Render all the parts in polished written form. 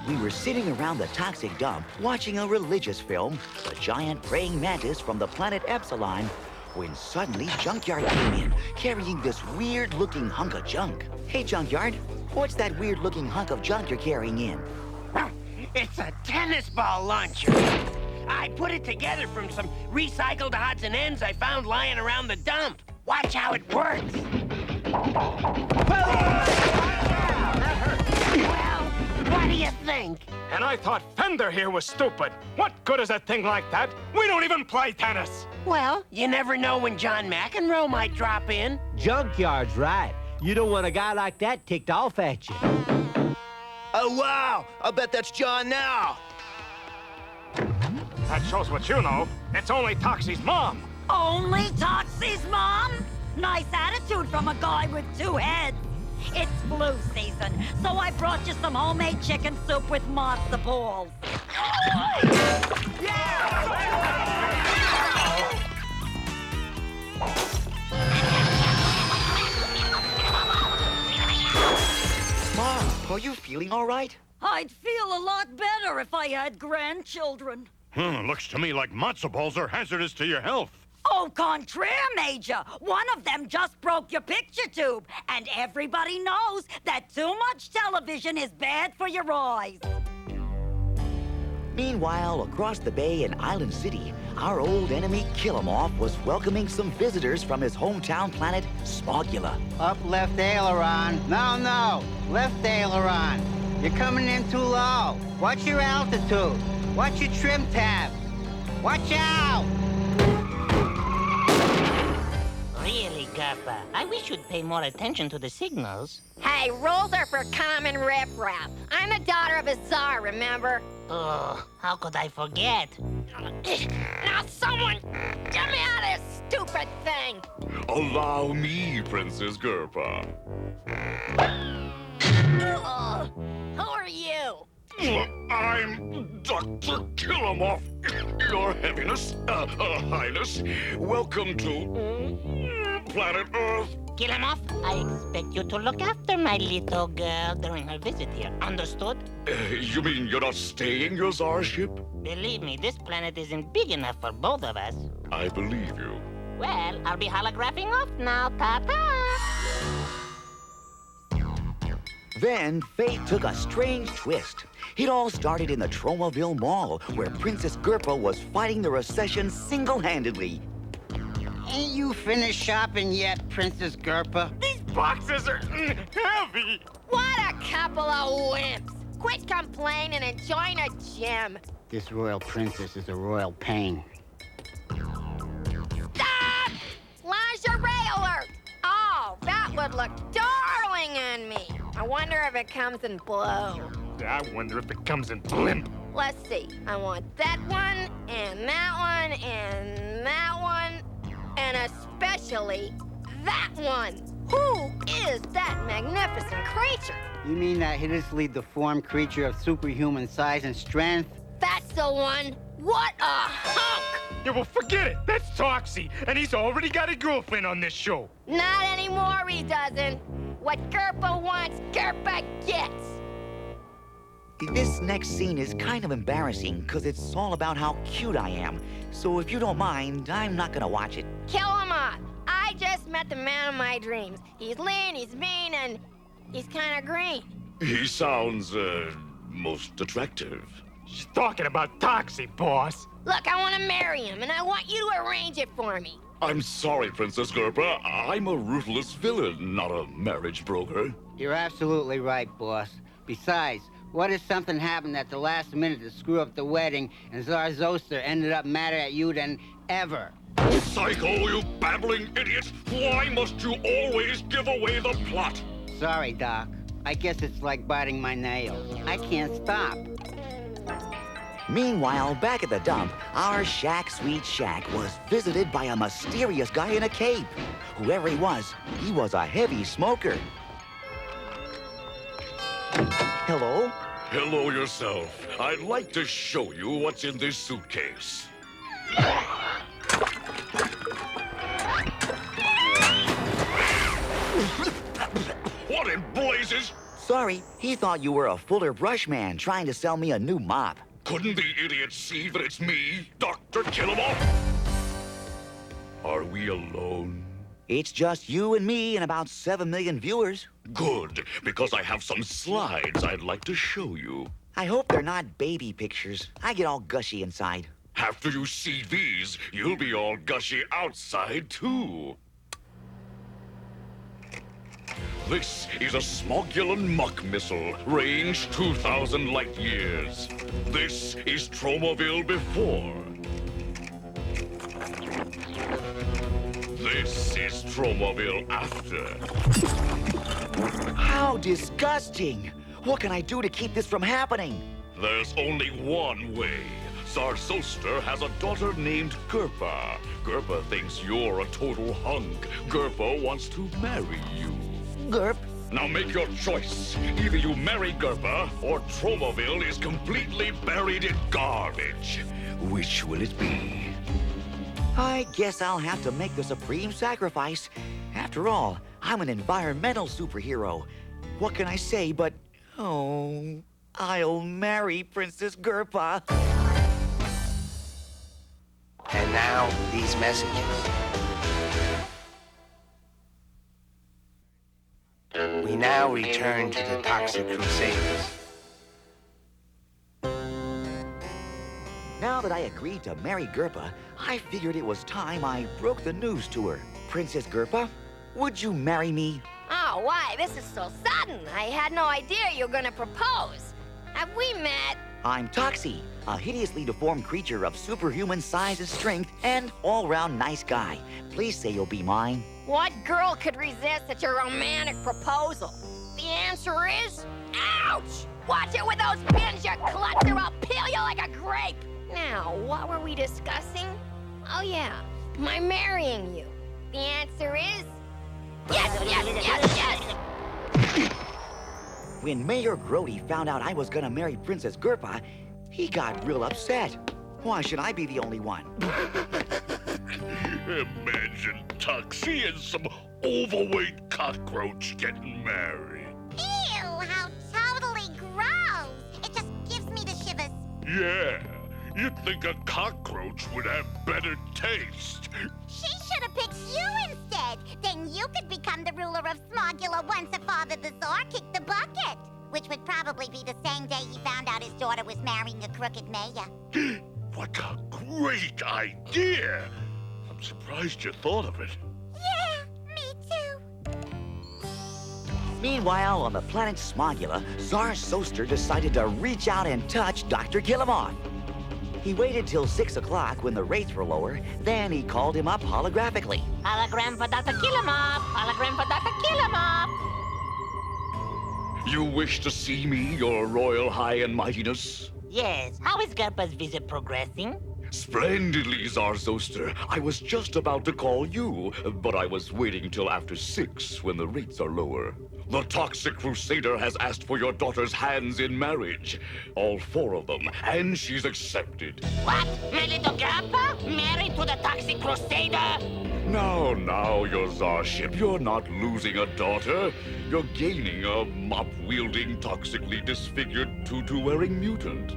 We were sitting around the toxic dump watching a religious film, The Giant Praying Mantis from the planet Epsilon, when suddenly Junkyard came in, carrying this weird-looking hunk of junk. Hey, Junkyard, what's that weird-looking hunk of junk you're carrying in? It's a tennis ball launcher. I put it together from some recycled odds and ends I found lying around the dump. Watch how it works. Well, what do you think? And I thought Fender here was stupid. What good is a thing like that? We don't even play tennis. Well, you never know when John McEnroe might drop in. Junkyard's right. You don't want a guy like that ticked off at you. Oh, wow! I'll bet that's John now. That shows what you know. It's only Toxie's mom. Only Toxie's mom? Nice attitude from a guy with two heads. It's flu season, so I brought you some homemade chicken soup with matzo balls. Mom, are you feeling all right? I'd feel a lot better if I had grandchildren. Looks to me like matzo balls are hazardous to your health. Au contraire, Major. One of them just broke your picture tube, and everybody knows that too much television is bad for your eyes. Meanwhile, across the bay in Island City, our old enemy Killumoff was welcoming some visitors from his hometown planet, Smogula. Up left aileron. No, left aileron. You're coming in too low. Watch your altitude. Watch your trim tab. Watch out! Really, Garpa, I wish you'd pay more attention to the signals. Hey, rules are for common riffraff. I'm the daughter of a czar, remember? Oh, how could I forget? Now someone, get me out of this stupid thing! Allow me, Princess Gerpa. Who are you? I'm Dr. Killumoff, Your Heaviness, Highness. Welcome to planet Earth. Killumoff, I expect you to look after my little girl during her visit here. Understood? You mean you're not staying your czarship? Believe me, this planet isn't big enough for both of us. I believe you. Well, I'll be holographing off now. Ta-ta! Then fate took a strange twist. It all started in the Tromaville Mall, where Princess Gerpa was fighting the recession single-handedly. Ain't you finished shopping yet, Princess Gerpa? These boxes are heavy. What a couple of wimps! Quit complaining and join a gym. This royal princess is a royal pain. Stop! Lingerie alert! Oh, that would look darling on me. I wonder if it comes in blue. I wonder if it comes in blimp. Let's see. I want that one, and that one, and that one, and especially that one. Who is that magnificent creature? You mean that hideously deformed creature of superhuman size and strength? That's the one. What a hunk! Yeah, well, forget it. That's Toxie, and he's already got a girlfriend on this show. Not anymore, he doesn't. What Gerpa wants, Gerpa gets. This next scene is kind of embarrassing because it's all about how cute I am. So if you don't mind, I'm not gonna watch it. Kill him off. I just met the man of my dreams. He's lean, he's mean, and he's kind of green. He sounds, most attractive. She's talking about Toxie, boss. Look, I want to marry him, and I want you to arrange it for me. I'm sorry, Princess Gerpa. I'm a ruthless villain, not a marriage broker. You're absolutely right, boss. Besides, what if something happened at the last minute to screw up the wedding and Tsar Zoster ended up madder at you than ever? Psycho, you babbling idiot! Why must you always give away the plot? Sorry, Doc. I guess it's like biting my nails. I can't stop. Meanwhile, back at the dump, our Shack Sweet Shack was visited by a mysterious guy in a cape. Whoever he was a heavy smoker. Hello? Hello yourself. I'd like to show you what's in this suitcase. What in blazes? Sorry, he thought you were a Fuller Brush man trying to sell me a new mop. Couldn't the idiot see that it's me, Dr. Killamoff? Are we alone? It's just you and me and about 7 million viewers. Good, because I have some slides I'd like to show you. I hope they're not baby pictures. I get all gushy inside. After you see these, you'll be all gushy outside, too. This is a Smogulan Muck missile, range 2,000 light years. This is Tromaville before. This is Tromaville after. How disgusting! What can I do to keep this from happening? There's only one way. Zarzoster has a daughter named Gerpa. Gerpa thinks you're a total hunk. Gerpa wants to marry you. Gerp? Now make your choice. Either you marry Gerpa, or Tromaville is completely buried in garbage. Which will it be? I guess I'll have to make the supreme sacrifice. After all, I'm an environmental superhero. What can I say but, oh, I'll marry Princess Gerpa. And now, these messages. We now return to the Toxie Crusaders. Now that I agreed to marry Gerpa, I figured it was time I broke the news to her. Princess Gerpa, would you marry me? Oh, why? This is so sudden. I had no idea you were gonna propose. Have we met? I'm Toxie, a hideously deformed creature of superhuman size and strength and all-round nice guy. Please say you'll be mine. What girl could resist such a romantic proposal? The answer is, ouch! Watch it with those pins, you klutz, or I'll peel you like a grape! Now, what were we discussing? Oh yeah, my marrying you. The answer is, yes, yes, yes, yes! When Mayor Grody found out I was gonna marry Princess Gerpa, he got real upset. Why should I be the only one? Imagine Toxie and some overweight cockroach getting married. Ew, how totally gross. It just gives me the shivers. Yeah, you'd think a cockroach would have better taste. She should have picked you instead. Then you could become the ruler of Smogula once her father, the Tsar, kicked the bucket. Which would probably be the same day he found out his daughter was marrying a crooked mayor. What a great idea! I'm surprised you thought of it. Yeah, me too. Meanwhile, on the planet Smogula, Zarzoster decided to reach out and touch Dr. Killamoff. He waited till 6 o'clock when the rates were lower, then he called him up holographically. Hologram for Dr. Killamoff! Hologram for Dr. Killamoff! You wish to see me, your royal high and mightiness? Yes, how is Gerpa's visit progressing? Splendidly, Zarzoster. I was just about to call you, but I was waiting till after 6 when the rates are lower. The Toxic Crusader has asked for your daughter's hands in marriage. All 4 of them, and she's accepted. What? My little Gerpa? Married to the Toxic Crusader? Now, your Czarship, you're not losing a daughter. You're gaining a mop-wielding, toxically disfigured, tutu-wearing mutant.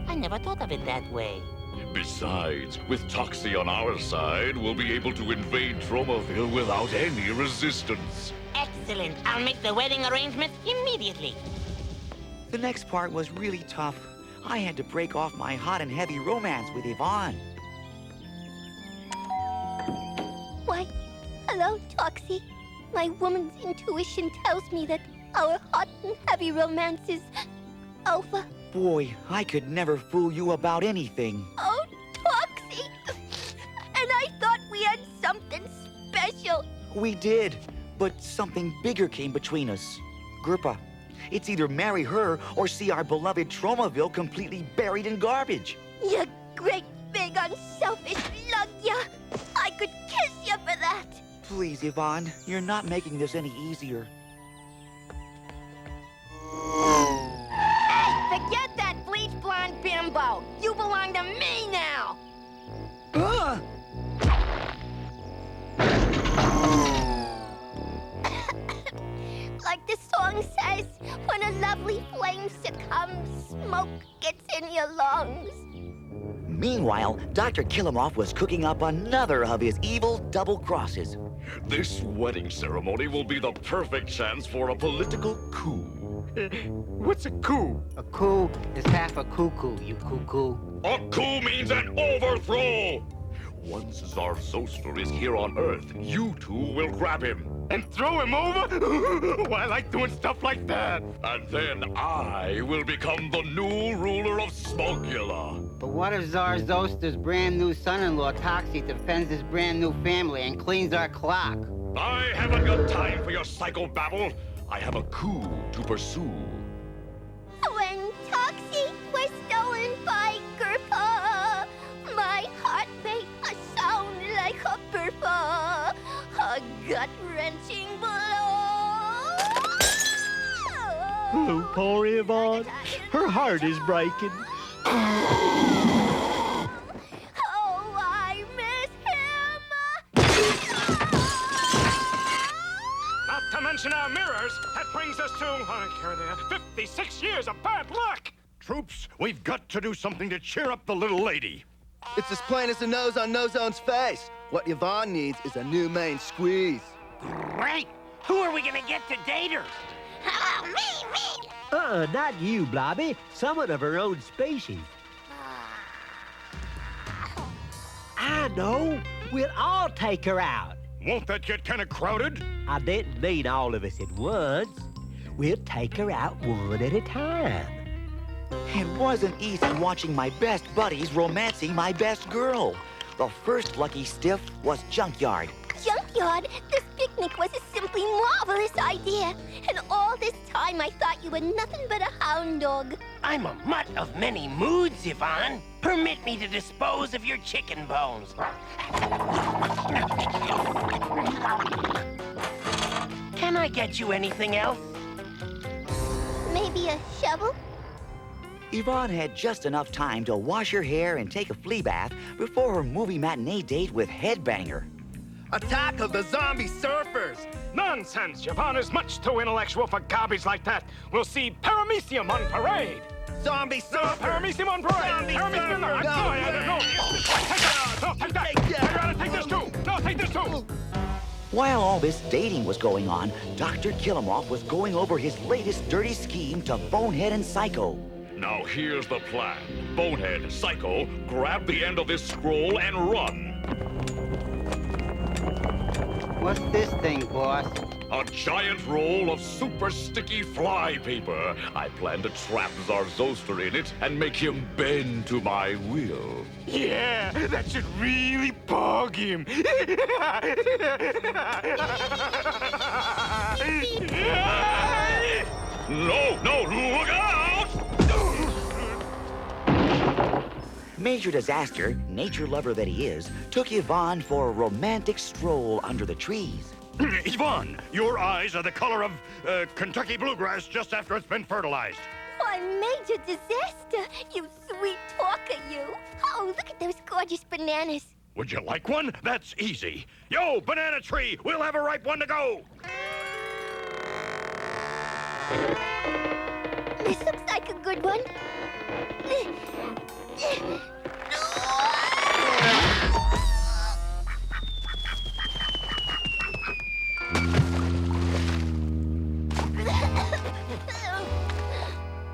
I never thought of it that way. Besides, with Toxie on our side, we'll be able to invade Tromaville without any resistance. Excellent. I'll make the wedding arrangements immediately. The next part was really tough. I had to break off my hot and heavy romance with Yvonne. Why, hello, Toxie. My woman's intuition tells me that our hot and heavy romance is over. Boy, I could never fool you about anything. Oh, Toxie! And I thought we had something special. We did, but something bigger came between us. Gerpa, it's either marry her or see our beloved Tromaville completely buried in garbage. You great big unselfish lug ya! I could kiss you for that. Please, Yvonne, you're not making this any easier. Hey, forget that bleach blonde bimbo. You belong to me now. Like the song says, when a lovely flame succumbs, smoke gets in your lungs. Meanwhile, Dr. Killamoff was cooking up another of his evil double crosses. This wedding ceremony will be the perfect chance for a political coup. What's a coup? A coup is half a cuckoo, you cuckoo. A coup means an overthrow! Once Tsar Zoster is here on Earth, you two will grab him. And throw him over? Oh, I like doing stuff like that. And then I will become the new ruler of Smogula. But what if Tsar Zoster's brand new son-in-law Toxie defends his brand new family and cleans our clock? I haven't got time for your psychobabble. I have a coup to pursue. When Toxie was stolen by Gerpa, my heart made a sound like a burpa, a gut-wrenching blow. Oh, poor Yvonne. Her heart is breaking. Oh, I miss him. Not to mention our mirrors. That brings us to, here they are, 56 years of bad luck. Troops, we've got to do something to cheer up the little lady. It's as plain as the nose on Nozone's face. What Yvonne needs is a new main squeeze. Great! Who are we gonna get to date her? Oh, me! Not you, Blobby. Someone of her own species. I know. We'll all take her out. Won't that get kind of crowded? I didn't mean all of us at once. We'll take her out one at a time. It wasn't easy watching my best buddies romancing my best girl. The first lucky stiff was Junkyard. Junkyard, this picnic was a simply marvelous idea. And all this time I thought you were nothing but a hound dog. I'm a mutt of many moods, Yvonne. Permit me to dispose of your chicken bones. Can I get you anything else? Maybe a shovel? Yvonne had just enough time to wash her hair and take a flea bath before her movie matinee date with Headbanger. Attack of the zombie surfers! Nonsense! Yvonne is much too intellectual for garbage like that. We'll see Paramecium on parade. Zombie surfers! Paramecium on parade! Zombie Paramecium, surfers! no, take that! No, take that! I'd rather take this too! No, take this too! While all this dating was going on, Dr. Killamoff was going over his latest dirty scheme to Bonehead and Psycho. Now here's the plan. Bonehead, Psycho, grab the end of this scroll and run. What's this thing, boss? A giant roll of super sticky fly paper. I plan to trap Tsar Zoster in it and make him bend to my will. Yeah, that should really bug him. No, look out! Major Disaster, nature lover that he is, took Yvonne for a romantic stroll under the trees. Yvonne, your eyes are the color of Kentucky bluegrass just after it's been fertilized. Why, Major Disaster, you sweet talker, you. Oh, look at those gorgeous bananas. Would you like one? That's easy. Yo, banana tree, we'll have a ripe one to go. This looks like a good one.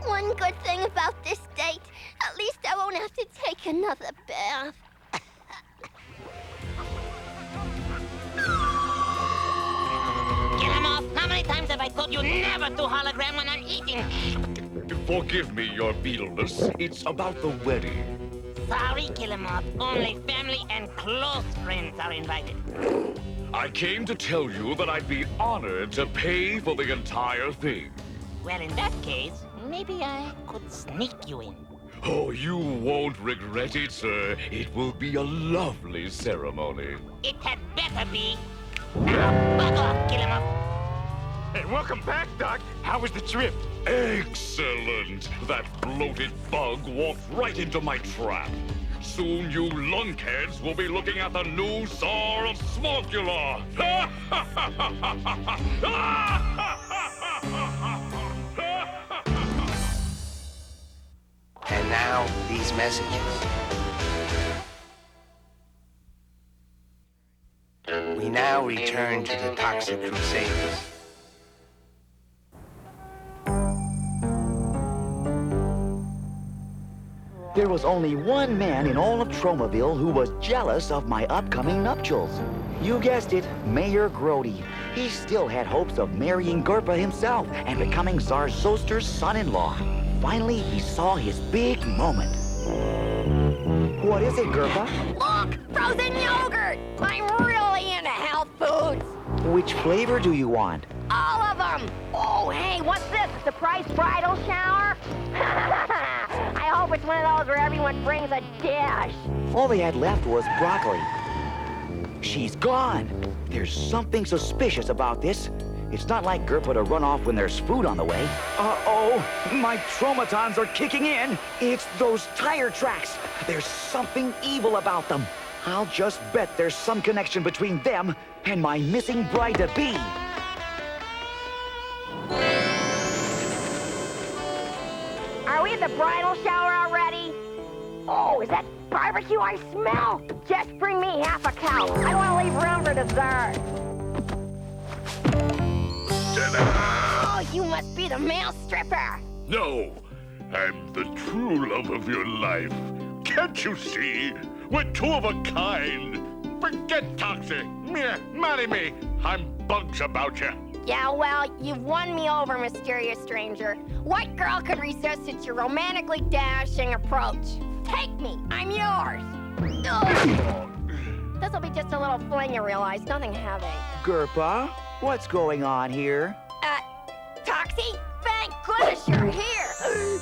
One good thing about this date, at least I won't have to take another bath. Killamoff, how many times have I told you never to hologram when I'm eating? Forgive me your beetleness. It's about the wedding. Sorry, Killamoff. Only family and close friends are invited. I came to tell you that I'd be honored to pay for the entire thing. Well, in that case, maybe I could sneak you in. Oh, you won't regret it, sir. It will be a lovely ceremony. It had better be. Now, bug off, Killamoff. Hey, welcome back, Doc. How was the trip? Excellent! That bloated bug walked right into my trap. Soon you lunkheads will be looking at the new Tsar of Smogula! messages. We now return to the Toxic Crusaders. There was only one man in all of Tromaville who was jealous of my upcoming nuptials. You guessed it, Mayor Grody. He still had hopes of marrying Gerpa himself and becoming Tsar Zoster's son-in-law. Finally, he saw his big moment. What is it, Gerpa? Look! Frozen yogurt! I'm really into health foods. Which flavor do you want? All of them! Oh, hey, what's this? A surprise bridal shower? I hope it's one of those where everyone brings a dish. All they had left was broccoli. She's gone. There's something suspicious about this. It's not like Gerpa to run off when there's food on the way. Uh-oh, my traumatons are kicking in. It's those tire tracks. There's something evil about them. I'll just bet there's some connection between them and my missing bride-to-be. Are we at the bridal shower already? Oh, is that barbecue I smell? Just bring me half a cow. I don't want to leave room for dessert. Oh, you must be the male stripper. No, I'm the true love of your life. Can't you see? We're two of a kind. Forget Toxie. Marry me. I'm bugs about you. Yeah, well, you've won me over, mysterious stranger. What girl could resist such your romantically dashing approach? Take me. I'm yours. This'll be just a little fling, you realize. Nothing heavy. Gerpa, what's going on here? Toxie? Thank goodness you're here.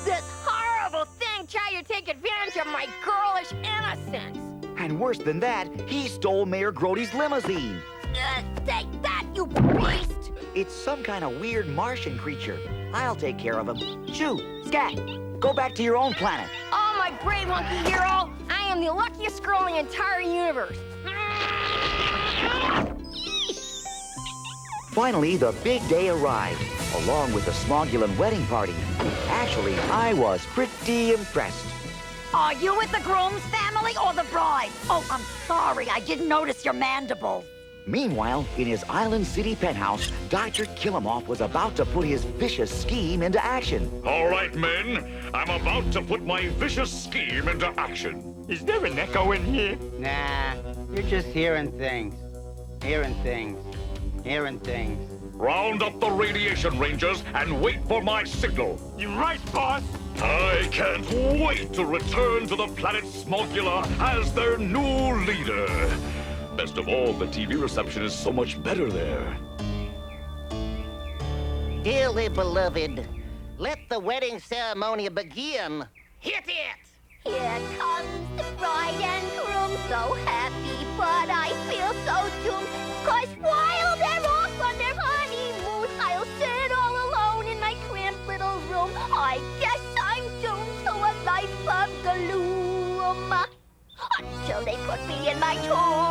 This horrible thing tried to take advantage of my girlish innocence. And worse than that, he stole Mayor Grody's limousine. Take that, you beast! It's some kind of weird Martian creature. I'll take care of him. Shoo, Scat, go back to your own planet. Oh, my brave monkey hero! I am the luckiest girl in the entire universe. Finally, the big day arrived, along with the Smogulan wedding party. Actually, I was pretty impressed. Are you with the groom's family or the bride? Oh, I'm sorry, I didn't notice your mandibles. Meanwhile, in his Island City penthouse, Dr. Killimov was about to put his vicious scheme into action. All right, men. I'm about to put my vicious scheme into action. Is there an echo in here? Nah, you're just hearing things. Hearing things. Hearing things. Round up the radiation rangers and wait for my signal. You right, boss? I can't wait to return to the planet Smogula as their new leader. Best of all, the TV reception is so much better there. Dearly beloved, let the wedding ceremony begin. Hit it! Here comes the bride and groom, so happy, but I feel so doomed. 'Cause while they're off on their honeymoon, I'll sit all alone in my cramped little room. I guess I'm doomed to a life of gloom. Until they put me in my tomb.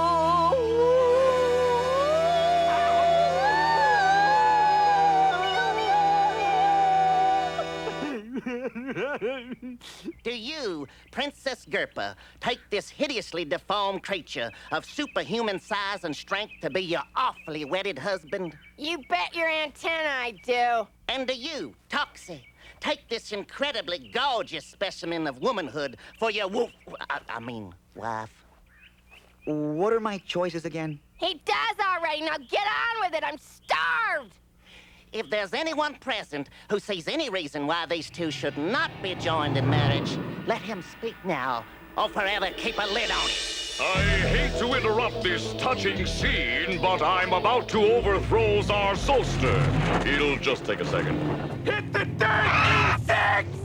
Do you, Princess Gerpa, take this hideously deformed creature of superhuman size and strength to be your awfully wedded husband? You bet your antenna I do. And do you, Toxie, take this incredibly gorgeous specimen of womanhood for your wife? What are my choices again? He does already. Now get on with it. I'm starved. If there's anyone present who sees any reason why these two should not be joined in marriage, let him speak now, or forever keep a lid on it. I hate to interrupt this touching scene, but I'm about to overthrow Tsar Zoster. It'll just take a second. Hit the dirt, insects!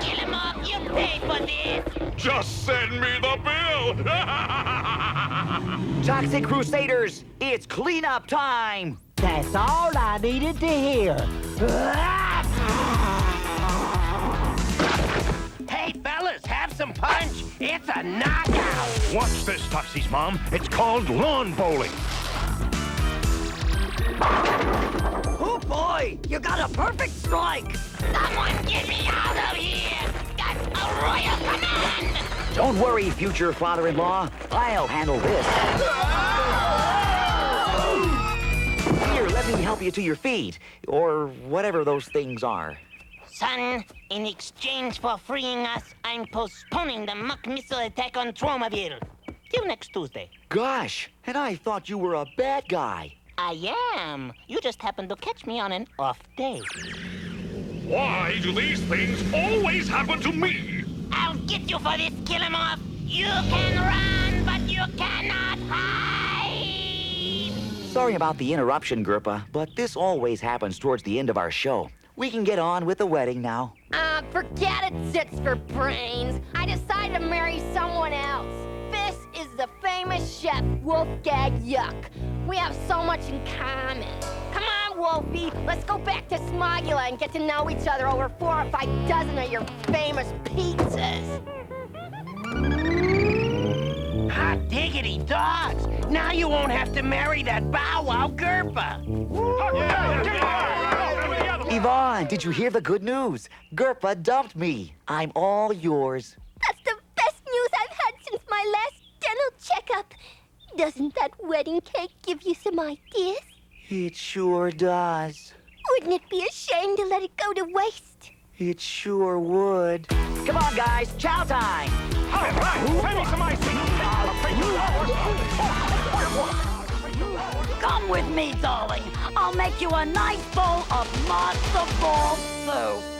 Kill him off, you pay for this! Just send me the bill! Toxic Crusaders, it's cleanup time! That's all I needed to hear. Hey, fellas, have some punch. It's a knockout. Watch this, Toxie's mom. It's called lawn bowling. Oh boy, boy! You got a perfect strike! Someone get me out of here! That's a royal command! Don't worry, future father-in-law. I'll handle this. Here, let me help you to your feet. Or whatever those things are. Son, in exchange for freeing us, I'm postponing the Muck missile attack on Tromaville. Till next Tuesday. Gosh, and I thought you were a bad guy. I am. You just happened to catch me on an off day. Why do these things always happen to me? I'll get you for this, kill 'em off. You can run, but you cannot hide. Sorry about the interruption, Gerpa, but this always happens towards the end of our show. We can get on with the wedding now. Forget it, Zits for brains. I decided to marry someone else. This is the famous chef, Wolfgang Yuck. We have so much in common. Come on, Wolfie, let's go back to Smogula and get to know each other over 4 or 5 dozen of your famous pizzas. Hot diggity dogs! Now you won't have to marry that Bow Wow Gerpa. Yvonne, did you hear the good news? Gerpa dumped me. I'm all yours. That's the best news I've had since my last dental checkup. Doesn't that wedding cake give you some ideas? It sure does. Wouldn't it be a shame to let it go to waste? It sure would. Come on, guys, chow time! All right, send me some ice cream. Come with me, darling. I'll make you a nice bowl of matzo ball soup.